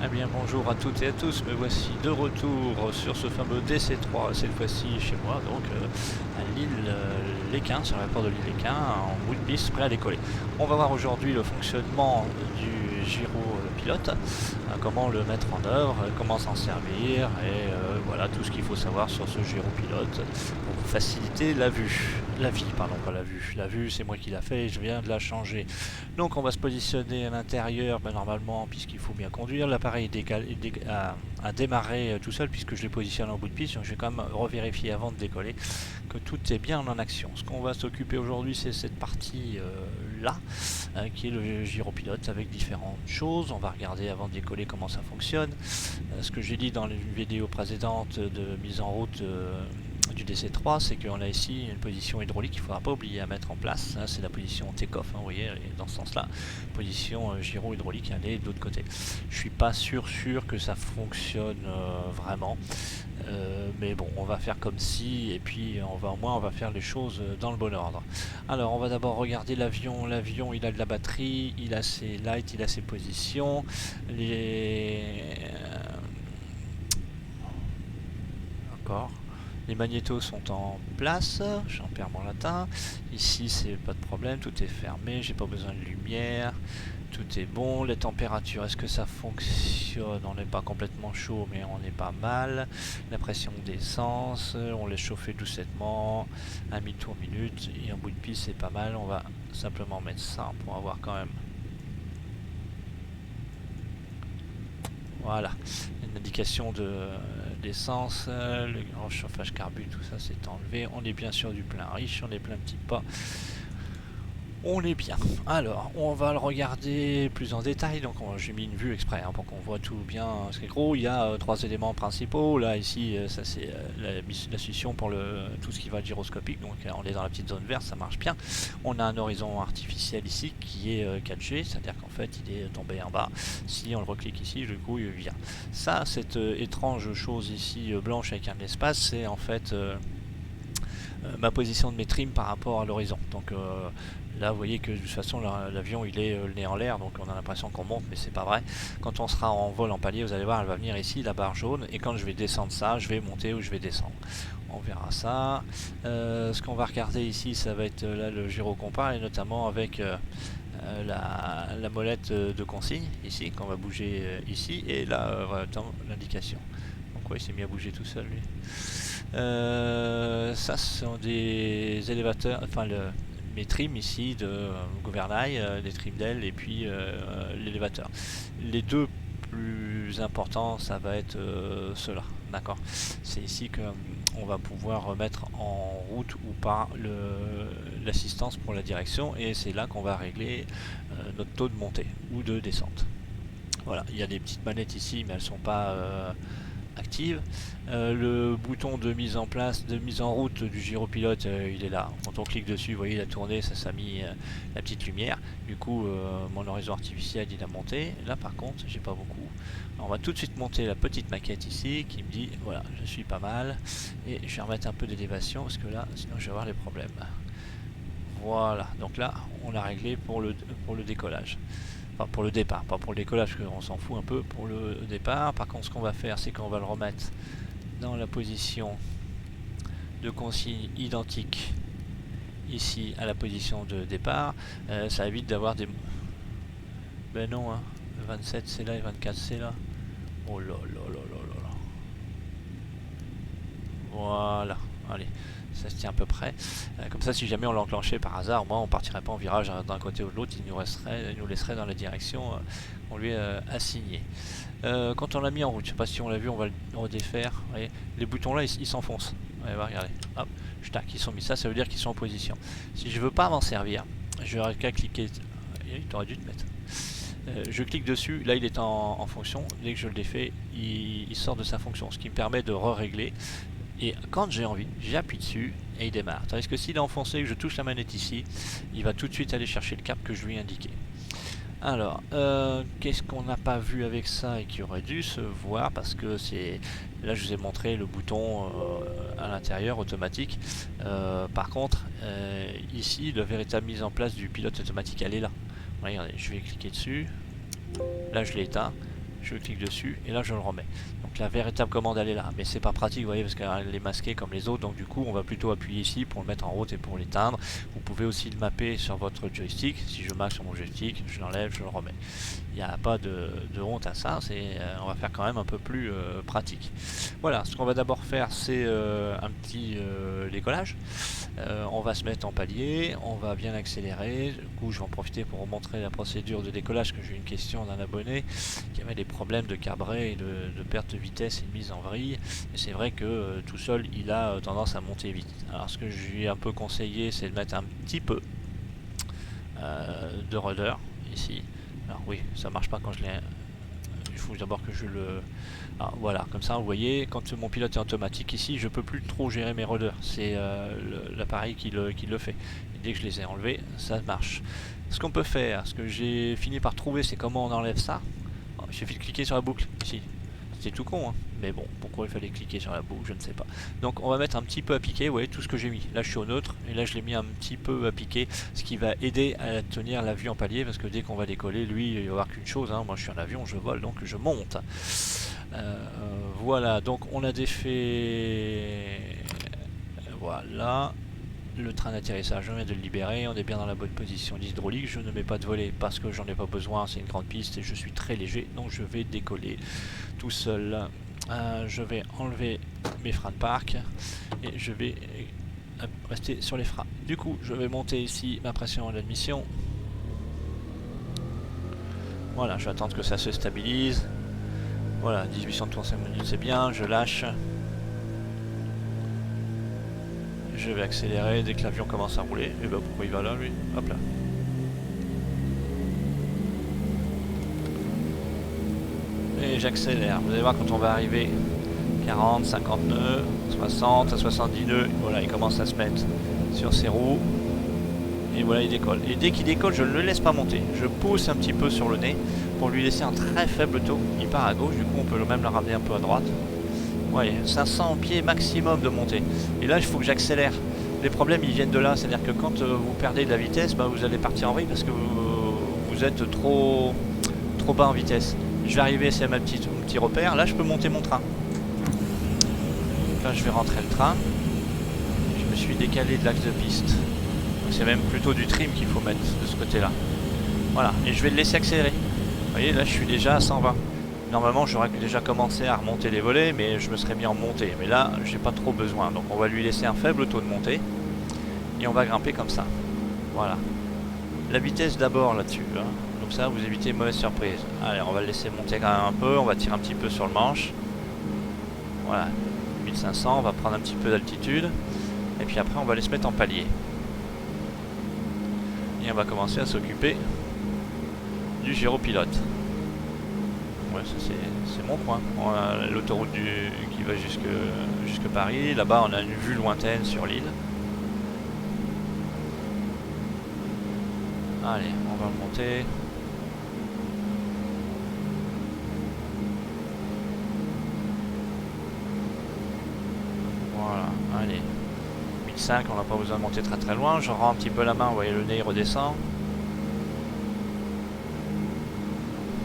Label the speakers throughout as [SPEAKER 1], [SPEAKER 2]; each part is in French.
[SPEAKER 1] Eh bien bonjour à toutes et à tous, me voici de retour sur ce fameux DC3, cette fois-ci chez moi, donc à l'île Léquin, sur l'aéroport de l'île Léquin, en bout de piste, prêt à décoller. On va voir aujourd'hui le fonctionnement du gyropilote, comment le mettre en œuvre, comment s'en servir, et voilà tout ce qu'il faut savoir sur ce gyropilote pour vous faciliter la vue. La vie, pardon, pas la vue. La vue, c'est moi qui l'a fait et je viens de la changer. Donc on va se positionner à l'intérieur, normalement, puisqu'il faut bien conduire. L'appareil a démarré tout seul puisque je l'ai positionné en bout de piste. Donc je vais quand même revérifier avant de décoller que tout est bien en action. Ce qu'on va s'occuper aujourd'hui, c'est cette partie là, qui est le gyropilote avec différentes choses. On va regarder avant de décoller comment ça fonctionne. Ce que j'ai dit dans une vidéo précédente de mise en route du DC3, c'est qu'on a ici une position hydraulique qu'il ne faudra pas oublier à mettre en place. C'est la position take-off, vous voyez, dans ce sens-là. Position gyro hydraulique, elle est de l'autre côté. Je suis pas sûr que ça fonctionne vraiment. Mais bon, on va faire comme si, et puis au moins on va faire les choses dans le bon ordre. Alors on va d'abord regarder l'avion. L'avion, il a de la batterie, il a ses lights, il a ses positions. Encore. Les magnétos sont en place, j'en perds mon latin. Ici, c'est pas de problème, tout est fermé, j'ai pas besoin de lumière. Tout est bon. Les températures, est-ce que ça fonctionne? On n'est pas complètement chaud, mais on est pas mal. La pression d'essence, on laisse chauffer doucettement. 1 tour minute, et en bout de piste, c'est pas mal. On va simplement mettre ça pour avoir quand même. Voilà, une indication d'essence, le grand chauffage carbu, tout ça c'est enlevé. On est bien sûr du plein riche, on est plein petit pas. On est bien. Alors, on va le regarder plus en détail. Donc, j'ai mis une vue exprès pour qu'on voit tout bien. Parce qu'en gros, il y a 3 éléments principaux. Là, ici, ça c'est la solution pour tout ce qui va gyroscopique. Donc, on est dans la petite zone verte, ça marche bien. On a un horizon artificiel ici qui est 4G, c'est-à-dire qu'en fait, il est tombé en bas. Si on le reclique ici, du coup, il vient. Ça, cette étrange chose ici blanche avec un espace, c'est en fait ma position de mes trims par rapport à l'horizon. Donc là vous voyez que de toute façon l'avion il est le nez en l'air, donc on a l'impression qu'on monte, mais c'est pas vrai. Quand on sera en vol en palier, vous allez voir, elle va venir ici, la barre jaune, et quand je vais descendre ça, je vais monter ou je vais descendre. On verra ça. Ce qu'on va regarder ici, ça va être là le gyrocompas, et notamment avec la molette de consigne ici, qu'on va bouger ici, et là l'indication. Donc ouais, il s'est mis à bouger tout seul lui. Ça, ce sont des élévateurs, enfin mes trims ici de gouvernail, des trims d'ailes et puis l'élévateur. Les deux plus importants, ça va être ceux-là, d'accord. C'est ici que on va pouvoir remettre en route ou pas l'assistance pour la direction, et c'est là qu'on va régler notre taux de montée ou de descente. Voilà, il y a des petites manettes ici, mais elles sont pas active. Le bouton de mise en place, de mise en route du gyropilote, il est là. Quand on clique dessus, vous voyez, il a tourné, ça mis la petite lumière. Du coup, mon horizon artificiel, il a monté. Là, par contre, j'ai pas beaucoup. Alors, on va tout de suite monter la petite maquette ici, qui me dit, voilà, je suis pas mal. Et je vais remettre un peu d'élévation, parce que là, sinon, je vais avoir des problèmes. Voilà, donc là, on a réglé pour le décollage. Enfin, pour le départ, pas pour le décollage, parce qu'on s'en fout un peu pour le départ. Par contre, ce qu'on va faire, c'est qu'on va le remettre dans la position de consigne identique ici à la position de départ. Ça évite d'avoir des... Ben non, hein. 27 c'est là et 24 c'est là. Oh là là là là là là. Voilà, allez, ça se tient à peu près. Comme ça, si jamais on l'enclenchait par hasard, au moins on partirait pas en virage d'un côté ou de l'autre, il nous laisserait dans la direction qu'on lui a assignée. Quand on l'a mis en route, je sais pas si on l'a vu, on va le redéfaire. Voyez, les boutons là, ils s'enfoncent. Regardez, hop, ils sont mis. Ça veut dire qu'ils sont en position. Si je veux pas m'en servir, je n'aurai qu'à cliquer. Il aurait dû te mettre. Je clique dessus, là il est en fonction. Dès que je le défais, il sort de sa fonction, ce qui me permet de re-régler. Et quand j'ai envie, j'appuie dessus et il démarre. Tandis que s'il est enfoncé et que je touche la manette ici, il va tout de suite aller chercher le cap que je lui ai indiqué. Alors, qu'est-ce qu'on n'a pas vu avec ça et qui aurait dû se voir, parce que c'est... Là, je vous ai montré le bouton à l'intérieur, automatique. Par contre, ici, la véritable mise en place du pilote automatique, elle est là. Regardez, je vais cliquer dessus. Là, je l'ai éteint. je clique dessus et là je le remets. Donc la véritable commande elle est là, mais c'est pas pratique, vous voyez, parce qu'elle est masquée comme les autres, donc du coup on va plutôt appuyer ici pour le mettre en route et pour l'éteindre. Vous pouvez aussi le mapper sur votre joystick. Si je marque sur mon joystick, je l'enlève, je le remets. Il n'y a pas de honte à ça, on va faire quand même un peu plus pratique. Voilà, ce qu'on va d'abord faire, c'est un petit décollage. On va se mettre en palier, on va bien accélérer. Du coup, je vais en profiter pour vous montrer la procédure de décollage, que j'ai eu une question d'un abonné qui avait des problèmes de cabré et de perte de vitesse et de mise en vrille. Et c'est vrai que tout seul, il a tendance à monter vite. Alors, ce que je lui ai un peu conseillé, c'est de mettre un petit peu de rudder ici. Alors oui, ça marche pas quand je l'ai. Il faut d'abord que je le... Ah, voilà, comme ça vous voyez, quand mon pilote est automatique ici, je peux plus trop gérer mes rudder. C'est l'appareil qui le fait. Et dès que je les ai enlevés, ça marche. Ce qu'on peut faire, ce que j'ai fini par trouver, c'est comment on enlève ça. Oh, il suffit de cliquer sur la boucle ici. C'est tout con, hein. Mais bon, pourquoi il fallait cliquer sur la boucle, je ne sais pas. Donc on va mettre un petit peu à piquer, vous voyez tout ce que j'ai mis. Là je suis au neutre, et là je l'ai mis un petit peu à piquer, ce qui va aider à tenir la vue en palier, parce que dès qu'on va décoller, lui, il va y avoir qu'une chose, hein. Moi je suis en avion, je vole, donc je monte. Voilà, donc on a défait... Voilà. Le train d'atterrissage, je viens de le libérer, on est bien dans la bonne position d'hydraulique, je ne mets pas de volet parce que j'en ai pas besoin, c'est une grande piste et je suis très léger, donc je vais décoller tout seul. Je vais enlever mes freins de parc et je vais rester sur les freins. Du coup, je vais monter ici ma pression à l'admission. Voilà, je vais attendre que ça se stabilise. Voilà, 1800 tours 5 minutes, c'est bien, je lâche. Je vais accélérer dès que l'avion commence à rouler. Et bah pourquoi il va là lui? Hop là. Et j'accélère. Vous allez voir quand on va arriver 40, 50 nœuds, 60 à 70 nœuds. Voilà, il commence à se mettre sur ses roues. Et voilà, il décolle. Et dès qu'il décolle, je ne le laisse pas monter. Je pousse un petit peu sur le nez pour lui laisser un très faible taux. Il part à gauche, du coup on peut même le ramener un peu à droite. Ouais, 500 pieds maximum de montée. Et là, il faut que j'accélère. Les problèmes, ils viennent de là. C'est-à-dire que quand vous perdez de la vitesse, bah, vous allez partir en vrille parce que vous êtes trop bas en vitesse. Je vais arriver, c'est mon petit repère. Là, je peux monter mon train. Donc là, je vais rentrer le train. Je me suis décalé de l'axe de piste. C'est même plutôt du trim qu'il faut mettre de ce côté-là. Voilà, et je vais le laisser accélérer. Vous voyez, là, je suis déjà à 120. Normalement, j'aurais déjà commencé à remonter les volets, mais je me serais mis en montée. Mais là, j'ai pas trop besoin. Donc, on va lui laisser un faible taux de montée. Et on va grimper comme ça. Voilà. La vitesse d'abord là-dessus. Hein. Comme ça, vous évitez une mauvaise surprise. Allez, on va le laisser monter quand même un peu. On va tirer un petit peu sur le manche. Voilà. 1500, on va prendre un petit peu d'altitude. Et puis après, on va aller se mettre en palier. Et on va commencer à s'occuper du gyropilote. Ouais, ça c'est mon coin. On a l'autoroute qui va jusque Paris. Là-bas, on a une vue lointaine sur l'île. Allez, on va monter. Voilà, allez. 1005, on n'a pas besoin de monter très très loin. Je rends un petit peu la main, vous voyez, le nez il redescend.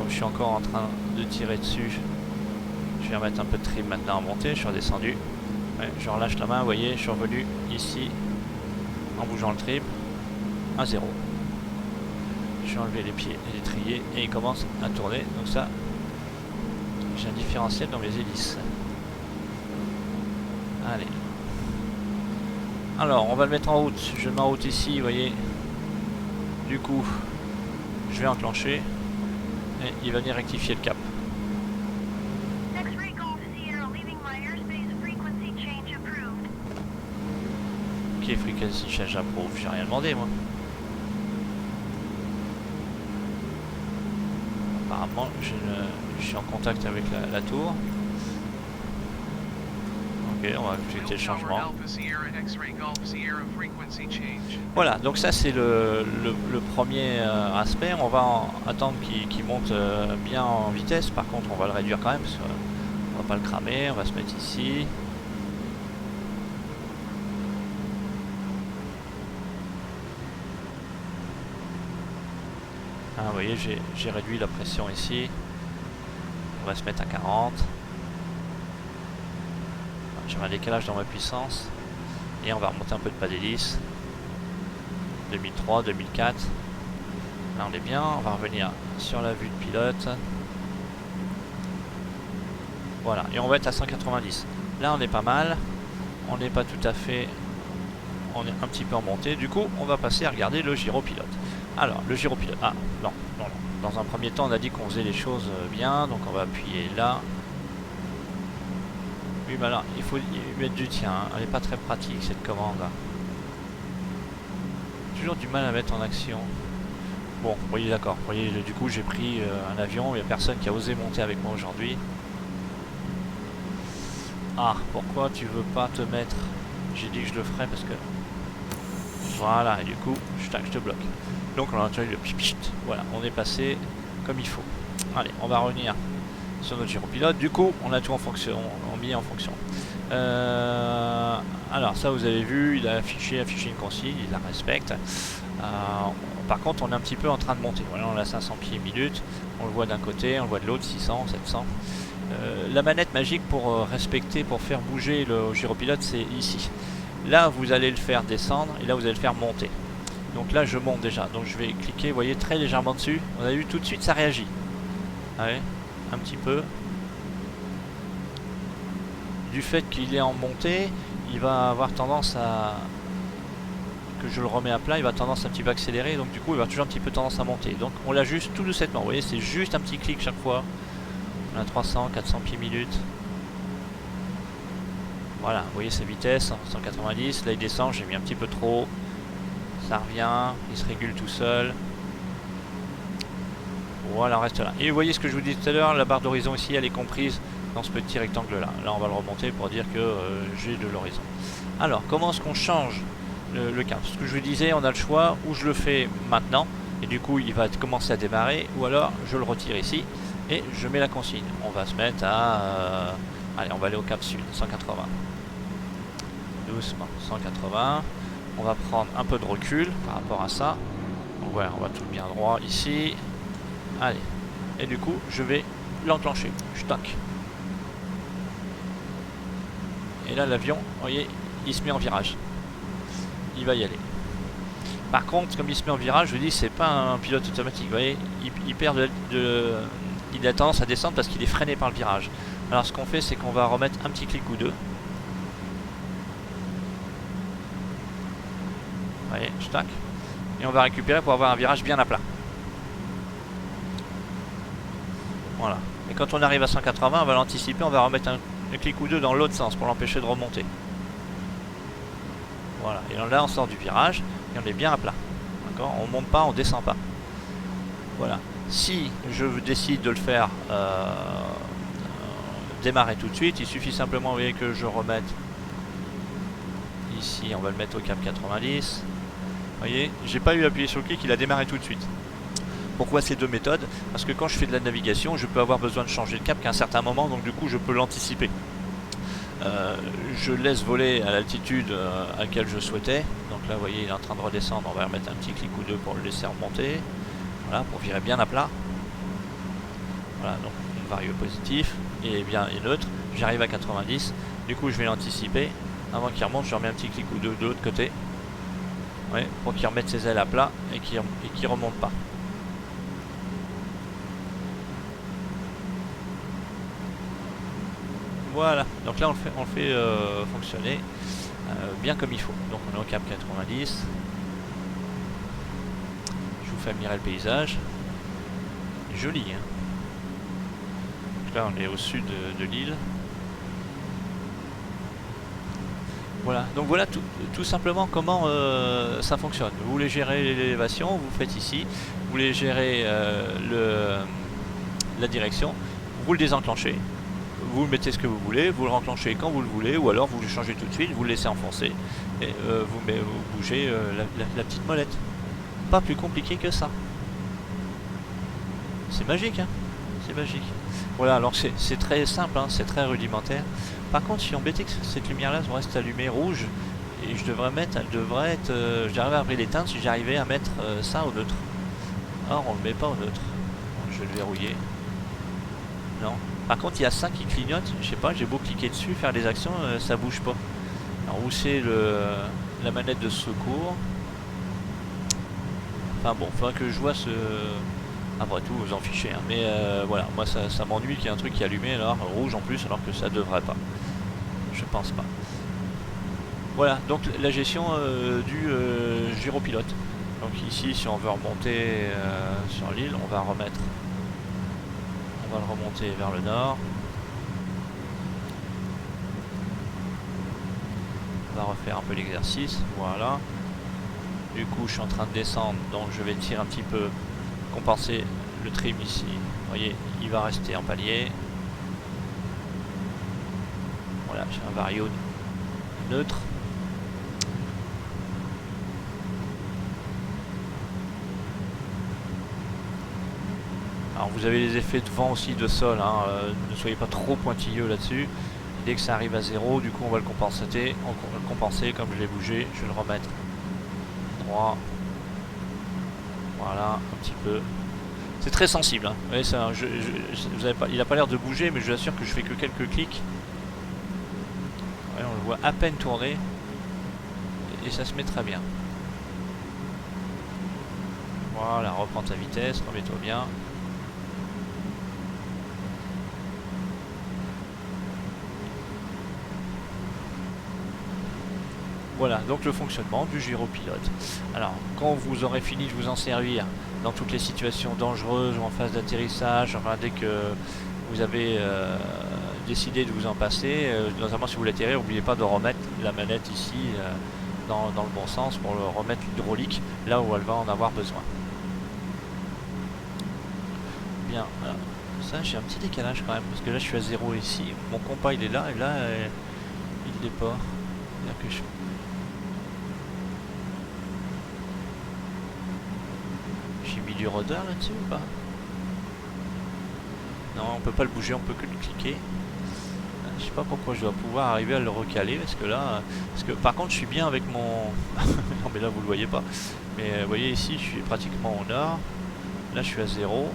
[SPEAKER 1] Je suis encore en train de tirer dessus. Je vais remettre un peu de trim maintenant à monter. Je suis redescendu. Ouais, je relâche la main, vous voyez, je suis revenu ici en bougeant le trim à 0. Je vais enlever les pieds et l'étrier et il commence à tourner. Donc ça, j'ai un différentiel dans mes hélices. Allez. Alors, on va le mettre en route. Je le mets en route ici, vous voyez. Du coup, je vais enclencher. Et il va venir rectifier le cap. Ok, frequency change approved. J'ai rien demandé moi. Apparemment, je suis en contact avec la tour. Ok, on va accepter le changement. Voilà, donc ça c'est le premier aspect. On va attendre qu'il monte bien en vitesse. Par contre, on va le réduire quand même parce qu'on va pas le cramer. On va se mettre ici. Ah, vous voyez, j'ai réduit la pression ici. va se mettre à 40. J'ai un décalage dans ma puissance. Et on va remonter un peu de pas d'hélice. 2003, 2004. Là on est bien, on va revenir sur la vue de pilote. Voilà, et on va être à 190. Là on est pas mal. On n'est pas tout à fait... On est un petit peu en montée. Du coup, on va passer à regarder le gyropilote. Alors, le gyropilote... Ah, non. Dans un premier temps, on a dit qu'on faisait les choses bien. Donc on va appuyer là. Oui, mais alors, il faut y mettre du tien. Hein. Elle n'est pas très pratique, cette commande. Toujours du mal à mettre en action. Bon, vous voyez, d'accord. Vous voyez, du coup, j'ai pris un avion. Il n'y a personne qui a osé monter avec moi aujourd'hui. Ah, pourquoi tu veux pas te mettre... J'ai dit que je le ferais parce que... Voilà, et du coup, je te bloque. Donc on a entendu le pipit. Voilà, on est passé comme il faut. Allez, on va revenir sur notre gyropilote. Du coup, on a tout en fonction, on mis en fonction. Alors ça, vous avez vu, il a affiché une consigne, il la respecte. Par contre, on est un petit peu en train de monter. Voilà, on a 500 pieds minutes. On le voit d'un côté, on le voit de l'autre, 600, 700. La manette magique pour respecter, pour faire bouger le gyropilote, c'est ici. Là, vous allez le faire descendre et là, vous allez le faire monter. Donc là, je monte déjà. Donc je vais cliquer, vous voyez, très légèrement dessus. On a vu tout de suite, ça réagit. Allez, un petit peu. Du fait qu'il est en montée, il va avoir tendance à... Que je le remets à plat, il va tendance un petit peu accélérer. Donc du coup, il va toujours un petit peu tendance à monter. Donc on l'ajuste tout doucement. Vous voyez, c'est juste un petit clic chaque fois. On a 300, 400 pieds minutes. Voilà, vous voyez sa vitesse, 190, là il descend, j'ai mis un petit peu trop. Ça revient, il se régule tout seul. Voilà, on reste là. Et vous voyez ce que je vous disais tout à l'heure, la barre d'horizon ici, elle est comprise dans ce petit rectangle là. Là on va le remonter pour dire que j'ai de l'horizon. Alors, comment est-ce qu'on change le cap? Ce que je vous disais, on a le choix, où je le fais maintenant, et du coup il va commencer à démarrer, ou alors je le retire ici, et je mets la consigne. On va se mettre à... allez, on va aller au cap sud, 180. Doucement, 180. On va prendre un peu de recul par rapport à ça. Donc voilà, on va tout bien droit ici. Allez. Et du coup, je vais l'enclencher. Je toque. Et là, l'avion, vous voyez, il se met en virage. Il va y aller. Par contre, comme il se met en virage, je vous dis, c'est pas un pilote automatique. Vous voyez, il perd il a tendance à descendre parce qu'il est freiné par le virage. Alors, ce qu'on fait, c'est qu'on va remettre un petit clic ou deux. Vous voyez, je tac. Et on va récupérer pour avoir un virage bien à plat. Voilà. Et quand on arrive à 180, on va l'anticiper, on va remettre un clic ou deux dans l'autre sens pour l'empêcher de remonter. Voilà. Et là, on sort du virage et on est bien à plat. D'accord ? On monte pas, on descend pas. Voilà. Si je décide de le faire démarrer tout de suite, il suffit simplement, vous voyez, que je remette ici, on va le mettre au cap 90. Vous voyez, j'ai pas eu à appuyer sur le clic, il a démarré tout de suite. Pourquoi ces deux méthodes? Parce que quand je fais de la navigation, je peux avoir besoin de changer de cap qu'à un certain moment, donc du coup je peux l'anticiper. Je laisse voler à l'altitude à laquelle je souhaitais. Donc là, vous voyez, il est en train de redescendre. On va remettre un petit clic ou deux pour le laisser remonter. Voilà, pour virer bien à plat. Voilà, donc une vario positif et bien et neutre. J'arrive à 90. Du coup, je vais l'anticiper. Avant qu'il remonte, je remets un petit clic ou deux de l'autre côté. Ouais, pour qu'il remette ses ailes à plat et qu'il remonte pas. Voilà, donc là on le fait fonctionner bien comme il faut. Donc on est au cap 90. Je vous fais admirer le paysage. Joli, hein. Donc là on est au sud de l'île. Voilà, donc voilà tout simplement comment ça fonctionne. Vous voulez gérer l'élévation, vous faites ici. Vous voulez gérer la direction, vous le désenclenchez. Vous mettez ce que vous voulez, vous le renclenchez quand vous le voulez, ou alors vous le changez tout de suite, vous le laissez enfoncer, et vous bougez la petite molette. Pas plus compliqué que ça. C'est magique, hein. C'est magique. Voilà, alors c'est très simple, hein, c'est très rudimentaire. Par contre, je suis embêté que cette lumière-là reste allumée rouge, et je devrais mettre, elle devrait être... j'arrive à abrir l'éteinte si j'arrivais à mettre ça au neutre. Or, on le met pas au neutre. Je vais le verrouiller. Non. Par contre, il y a ça qui clignote. Je sais pas, j'ai beau cliquer dessus, faire des actions, ça bouge pas. Alors où c'est la manette de secours? Enfin bon, faudra que je vois ce... Après tout, vous en fichez, hein. Mais voilà, moi ça m'ennuie qu'il y ait un truc qui est allumé là, rouge en plus, alors que ça devrait pas. Je pense pas. Voilà, donc la gestion du gyropilote. Donc ici, si on veut remonter sur l'île, on va le remonter vers le nord. On va refaire un peu l'exercice, voilà. Du coup, je suis en train de descendre, donc je vais tirer un petit peu, compenser le trim ici. Vous voyez, il va rester en palier. Voilà, j'ai un vario neutre. Alors vous avez les effets de vent aussi, de sol, hein, ne soyez pas trop pointilleux là-dessus. Dès que ça arrive à 0, du coup on va le compenser, comme je l'ai bougé, je vais le remettre droit. Voilà, un petit peu. C'est très sensible, hein. Vous voyez, ça, vous avez pas, il n'a pas l'air de bouger, mais je vous assure que je fais que quelques clics. Ouais, on le voit à peine tourner, et ça se met très bien. Voilà, reprends ta vitesse, remets-toi bien. Voilà, donc le fonctionnement du gyropilote. Alors, quand vous aurez fini de vous en servir dans toutes les situations dangereuses ou en phase d'atterrissage, enfin, dès que vous avez décidé de vous en passer, notamment si vous l'atterrez, n'oubliez pas de remettre la manette ici dans le bon sens pour remettre l'hydraulique là où elle va en avoir besoin. Bien, alors, ça j'ai un petit décalage quand même, parce que là je suis à 0 ici, mon compas il est là, et là il l'est pas. C'est-à-dire que j'ai mis du rudder là-dessus ou pas? Non, on peut pas le bouger, on peut que le cliquer. Je sais pas pourquoi je dois pouvoir arriver à le recaler, parce que là... Parce que par contre je suis bien avec mon... Non mais là vous le voyez pas. Mais vous voyez ici je suis pratiquement au nord. Là je suis à 0.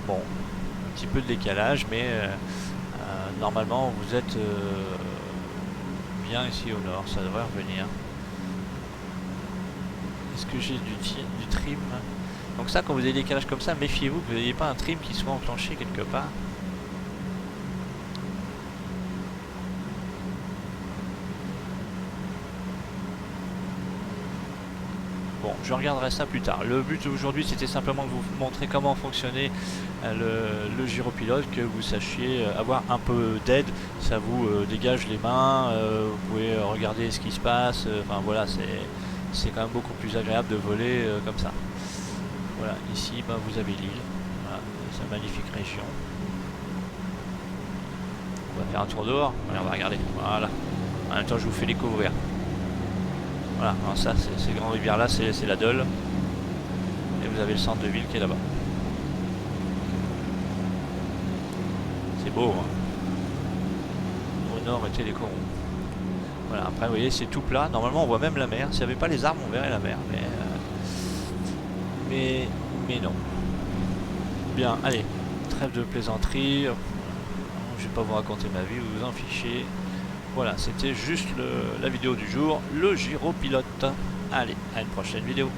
[SPEAKER 1] Bon, un petit peu de décalage, mais normalement vous êtes bien ici au nord, ça devrait revenir. Est-ce que j'ai du trim? Donc ça, quand vous avez des décalages comme ça, méfiez-vous que vous n'ayez pas un trim qui soit enclenché quelque part. Bon, je regarderai ça plus tard. Le but aujourd'hui, c'était simplement de vous montrer comment fonctionnait le gyropilote, que vous sachiez avoir un peu d'aide. Ça vous dégage les mains, vous pouvez regarder ce qui se passe. Enfin voilà, c'est quand même beaucoup plus agréable de voler comme ça. Voilà, ici bah, vous avez l'île, voilà, c'est une magnifique région. On va faire un tour dehors, allez, on va regarder, voilà. En même temps je vous fais découvrir. Voilà, alors ça, ces grandes rivières là, c'est la Dole. Et vous avez le centre de ville qui est là-bas. C'est beau, hein. Au nord étaient les corons. Voilà, après vous voyez c'est tout plat, normalement on voit même la mer. S'il n'y avait pas les arbres on verrait la mer, mais non. Bien, allez, trêve de plaisanterie. Je vais pas vous raconter ma vie, vous vous en fichez. Voilà, c'était juste la vidéo du jour, le gyropilote. Allez, à une prochaine vidéo.